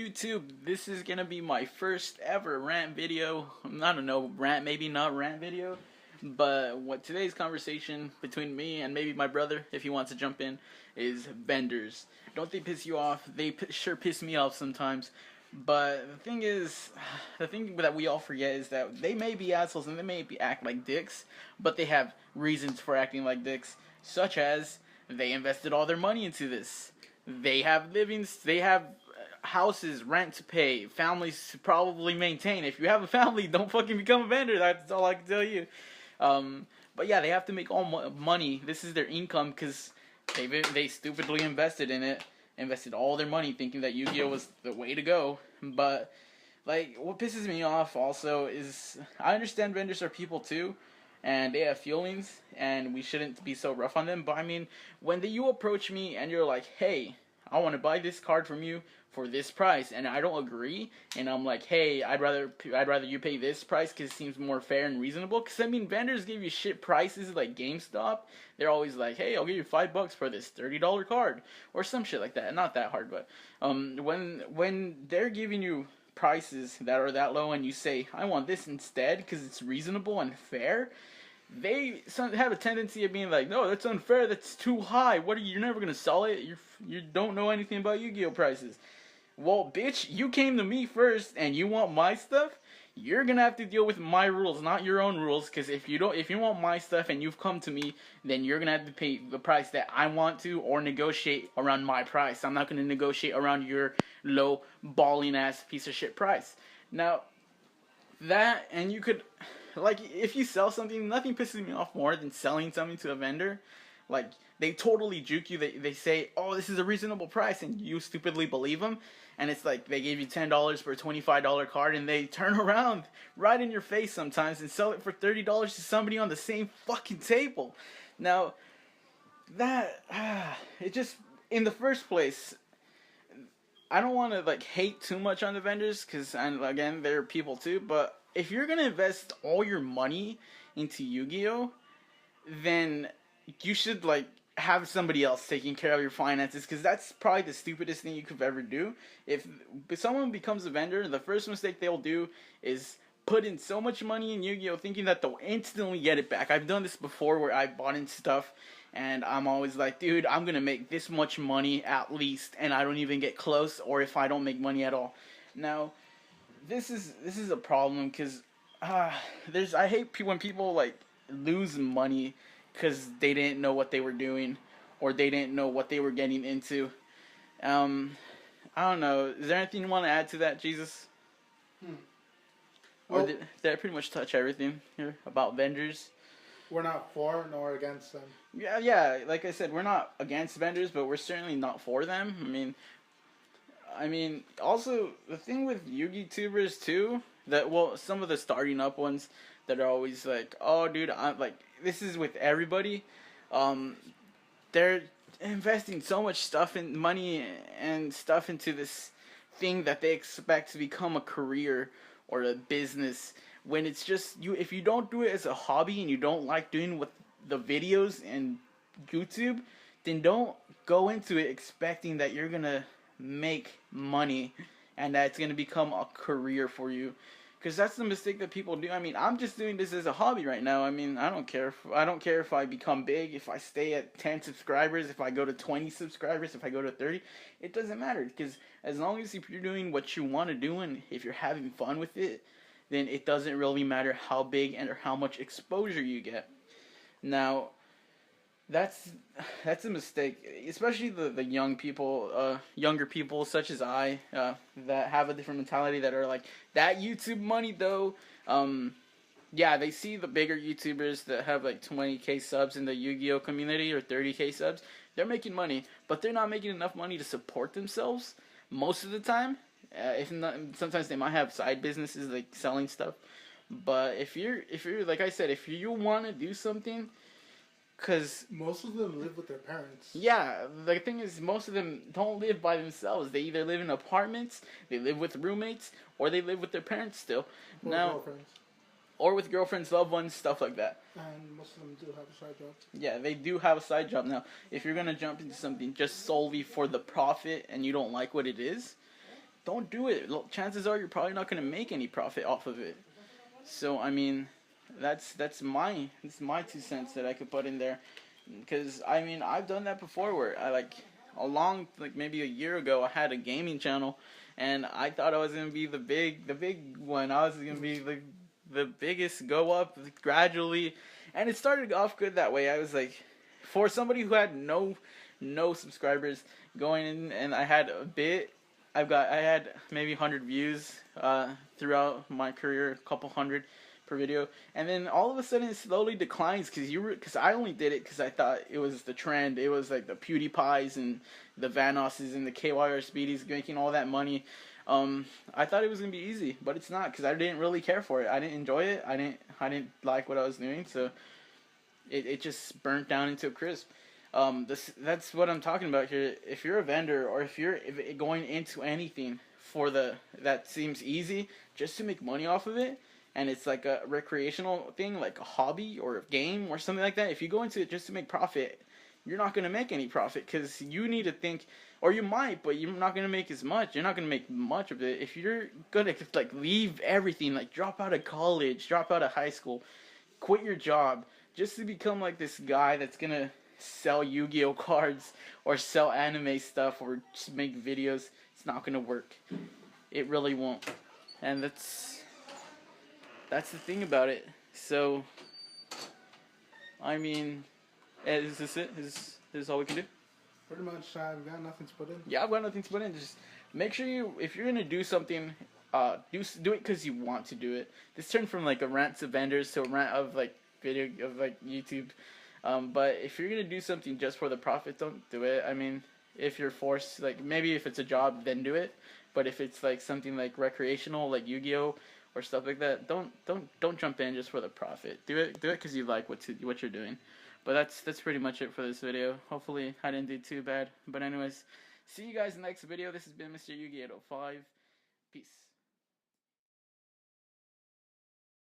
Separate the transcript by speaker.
Speaker 1: YouTube? This is gonna be my first ever rant video. I don't know, rant, maybe not rant video. But what today's conversation between me and maybe my brother, if he wants to jump in, is vendors. Don't they piss you off? They sure piss me off sometimes. But the thing is, the thing that we all forget is that they may be assholes and they may act like dicks, but they have reasons for acting like dicks, such as they invested all their money into this. They have livings, they have houses, rent to pay, families to probably maintain. If you have a family, don't fucking become a vendor. That's all I can tell you. But yeah, they have to make all money. This is their income because they stupidly invested in it. Invested all their money thinking that Yu-Gi-Oh was the way to go. But like, what pisses me off also is I understand vendors are people too, and they have feelings, and we shouldn't be so rough on them. But I mean, when you approach me and you're like, hey, I want to buy this card from you for this price, and I don't agree, and I'm like, hey, I'd rather you pay this price because it seems more fair and reasonable. Because I mean, vendors give you shit prices like GameStop. They're always like, hey, I'll give you $5 for this $30 card or some shit like that. Not that hard, but when they're giving you prices that are that low and you say, I want this instead because it's reasonable and fair, they have a tendency of being like, no, that's unfair, that's too high, what are you, you're never gonna sell it, you don't know anything about Yu-Gi-Oh prices. Well, bitch, you came to me first and you want my stuff, you're gonna have to deal with my rules, not your own rules, because if you want my stuff and you've come to me, then you're gonna have to pay the price that I want to, or negotiate around my price. I'm not gonna negotiate around your low balling ass piece of shit price. Now, that, and you could, like, if you sell something, nothing pisses me off more than selling something to a vendor. Like, they totally juke you. They say, oh, this is a reasonable price, and you stupidly believe them. And it's like, they gave you $10 for a $25 card, and they turn around right in your face sometimes and sell it for $30 to somebody on the same fucking table. Now, that, it just, in the first place, I don't want to, like, hate too much on the vendors, because, again, they're people too, but if you're going to invest all your money into Yu-Gi-Oh, then you should, like, have somebody else taking care of your finances, because that's probably the stupidest thing you could ever do. If someone becomes a vendor, the first mistake they'll do is put in so much money in Yu-Gi-Oh thinking that they'll instantly get it back. I've done this before where I bought in stuff, and I'm always like, dude, I'm going to make this much money at least, and I don't even get close, or if I don't make money at all. Now, this is a problem, because I hate when people, like, lose money because they didn't know what they were doing, or they didn't know what they were getting into. I don't know. Is there anything you want to add to that, Jesus? Well, or did I pretty much touch everything here about vendors?
Speaker 2: We're not for nor against them.
Speaker 1: Yeah. Like I said, we're not against vendors, but we're certainly not for them. I mean, also, the thing with Yu-Gi tubers too, some of the starting up ones that are always like, oh, dude, I'm like, this is with everybody. They're investing so much money and stuff into this thing that they expect to become a career or a business, when it's just, if you don't do it as a hobby and you don't like doing with the videos and YouTube, then don't go into it expecting that you're gonna make money and that it's gonna become a career for you, because that's the mistake that people do. I mean, I'm just doing this as a hobby right now. I mean, I don't care if I become big, if I stay at 10 subscribers, if I go to 20 subscribers, if I go to 30, it doesn't matter, because as long as if you're doing what you want to do and if you're having fun with it, then it doesn't really matter how big and or how much exposure you get. Now, that's a mistake, especially the young people, younger people such as I, that have a different mentality, that are like, that YouTube money though. Yeah, they see the bigger YouTubers that have like 20k subs in the Yu-Gi-Oh community, or 30k subs. They're making money, but they're not making enough money to support themselves most of the time. If not, sometimes they might have side businesses like selling stuff. But if you're like I said, if you want to do something, because
Speaker 2: most of them live with their parents.
Speaker 1: Yeah, the thing is, most of them don't live by themselves. They either live in apartments, they live with roommates, or they live with their parents still.
Speaker 2: Girlfriends.
Speaker 1: Or with girlfriends, loved ones, stuff like that.
Speaker 2: And most of them do have a side job.
Speaker 1: Yeah, they do have a side job. Now, if you're going to jump into something just solely for the profit and you don't like what it is, don't do it. Chances are you're probably not going to make any profit off of it. So I mean, that's my 2 cents that I could put in there, because I mean I've done that before where I like maybe a year ago I had a gaming channel, and I thought I was gonna be the big one. I was gonna be the biggest, go up gradually, and it started off good that way. I was like, for somebody who had no subscribers going in, and I had a bit. I had maybe 100 views throughout my career, a couple hundred per video, and then all of a sudden it slowly declines because I only did it because I thought it was the trend. It was like the PewDiePies and the Vanoses and the KYR Speedies making all that money. I thought it was gonna be easy, but it's not, because I didn't really care for it. I didn't enjoy it. I didn't like what I was doing, so it just burnt down into a crisp. That's what I'm talking about here. If you're a vendor, or if you're going into anything that seems easy just to make money off of it, and it's like a recreational thing, like a hobby or a game or something like that, if you go into it just to make profit, you're not going to make any profit, because you need to think, or you might, but you're not going to make as much. You're not going to make much of it. If you're going to like leave everything, like drop out of college, drop out of high school, quit your job, just to become like this guy that's going to sell Yu-Gi-Oh cards or sell anime stuff or just make videos, it's not gonna work. It really won't. And that's the thing about it. So I mean, is this it? Is this all we can do?
Speaker 2: Pretty much, I've got nothing to put in.
Speaker 1: Yeah, I've got nothing to put in. Just make sure if you're gonna do something, do it because you want to do it. This turned from like a rant to vendors to a rant of like video of like YouTube. But if you're gonna do something just for the profit, don't do it. I mean, if you're forced, like maybe if it's a job, then do it. But if it's like something like recreational, like Yu-Gi-Oh or stuff like that, don't jump in just for the profit. Do it because you like what you're doing. But that's pretty much it for this video. Hopefully I didn't do too bad. But anyways, see you guys in the next video. This has been Mr. Yu-Gi 805. Peace.